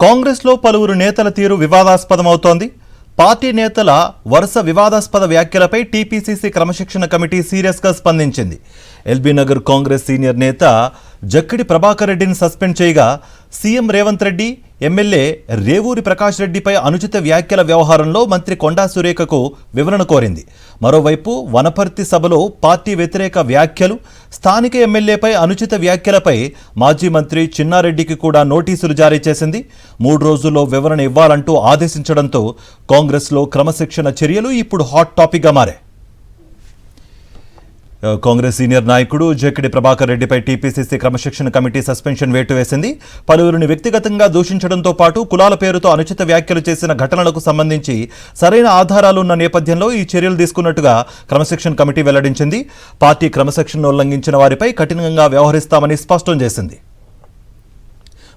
కాంగ్రెస్లో పలువురు నేతల తీరు వివాదాస్పదమవుతోంది. పార్టీ నేతల వరుస వివాదాస్పద వ్యాఖ్యలపై టీపీసీసీ క్రమశిక్షణ కమిటీ సీరియస్గా స్పందించింది. ఎల్బీ నగర్ కాంగ్రెస్ సీనియర్ నేత జక్కిడి ప్రభాకర్ రెడ్డిని సస్పెండ్ చేయగా సీఎం రేవంత్ రెడ్డి, ఎమ్మెల్యే రేవూరి ప్రకాష్ రెడ్డిపై అనుచిత వ్యాఖ్యల వ్యవహారంలో మంత్రి కొండా సురేఖకు వివరణ కోరింది. మరోవైపు వనపర్తి సభలో పార్టీ వ్యతిరేక వ్యాఖ్యలు, స్థానిక ఎమ్మెల్యేపై అనుచిత వ్యాఖ్యలపై మాజీ మంత్రి చిన్నారెడ్డికి కూడా నోటీసులు జారీ చేసింది. 3 రోజుల్లో వివరణ ఇవ్వాలంటూ ఆదేశించడంతో కాంగ్రెస్లో క్రమశిక్షణ చర్యలు ఇప్పుడు హాట్ టాపిక్గా మారాయి. కాంగ్రెస్ సీనియర్ నాయకుడు జక్కిడి ప్రభాకర్ రెడ్డిపై టీపీసీసీ క్రమశిక్షణ కమిటీ సస్పెన్షన్ వేటు వేసింది. పలువురిని వ్యక్తిగతంగా దూషించడంతో పాటు కులాల పేరుతో అనుచిత వ్యాఖ్యలు చేసిన ఘటనలకు సంబంధించి సరైన ఆధారాలు ఉన్న నేపథ్యంలో ఈ చర్యలు తీసుకున్నట్టుగా క్రమశిక్షణ కమిటీ వెల్లడించింది. పార్టీ క్రమశిక్షణను ఉల్లంఘించిన వారిపై కఠినంగా వ్యవహరిస్తామని స్పష్టం చేసింది.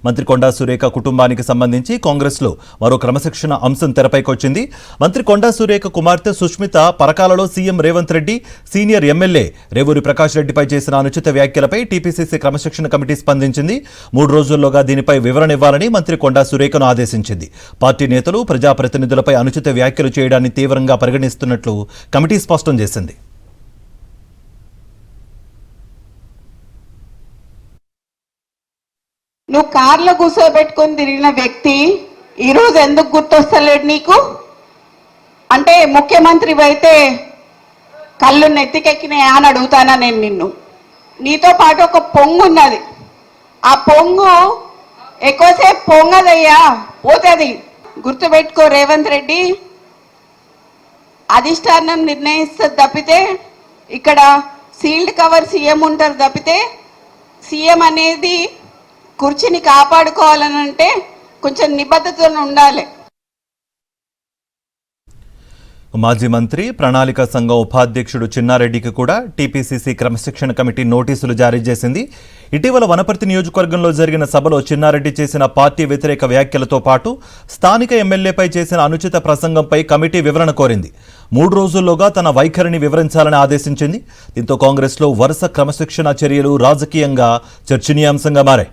మంత్రి కొండా సురేఖ కుటుంబానికి సంబంధించి కాంగ్రెస్లో మరో క్రమశిక్షణ అంశం తెరపైకొచ్చింది. మంత్రి కొండా సురేఖ కుమార్తె సుష్మిత పరకాలలో CM Revanth Reddy, senior MLA Revuri Prakash రెడ్డిపై చేసిన అనుచిత వ్యాఖ్యలపై టీపీసీసీ క్రమశిక్షణ కమిటీ స్పందించింది. 3 రోజుల్లోగా దీనిపై వివరణ ఇవ్వాలని మంత్రి కొండా సురేఖను ఆదేశించింది. పార్టీ నేతలు, ప్రజాప్రతినిధులపై అనుచిత వ్యాఖ్యలు చేయడాన్ని తీవ్రంగా పరిగణిస్తున్నట్లు కమిటీ స్పష్టం చేసింది. నువ్వు కార్లో కూర్చోబెట్టుకొని తిరిగిన వ్యక్తి ఈరోజు ఎందుకు గుర్తొస్తలేడు నీకు? అంటే ముఖ్యమంత్రి అయితే కళ్ళు నెత్తికెక్కినాయా అని అడుగుతానా నేను నిన్ను? నీతో పాటు ఒక పొంగు ఉన్నది. ఆ పొంగు ఎక్కువసేపు పొంగదయ్యా, పోతుంది. గుర్తుపెట్టుకో రేవంత్ రెడ్డి, అధిష్టానం నిర్ణయిస్తుంది తప్పితే ఇక్కడ సీల్డ్ కవర్ సీఎం ఉంటారు తప్పితే సీఎం అనేది కుర్చీని కాపాడుకోవాలనంటే కొంచెం నిబద్ధతతో ఉండాలి. మాజీ మంత్రి, ప్రణాళిక సంఘం ఉపాధ్యక్షుడు చిన్నారెడ్డికి కూడా టీపీసీసీ క్రమశిక్షణ కమిటీ నోటీసులు జారీ చేసింది. ఇటీవల వనపర్తి నియోజకవర్గంలో జరిగిన సభలో చిన్నారెడ్డి చేసిన పార్టీ వ్యతిరేక వ్యాఖ్యలతో పాటు స్థానిక ఎమ్మెల్యేపై చేసిన అనుచిత ప్రసంగంపై కమిటీ వివరణ కోరింది. 3 రోజుల్లోగా తన వైఖరిని వివరించాలని ఆదేశించింది. దీంతో కాంగ్రెస్లో వరుస క్రమశిక్షణ చర్యలు రాజకీయంగా చర్చనీయాంశంగా మారాయి.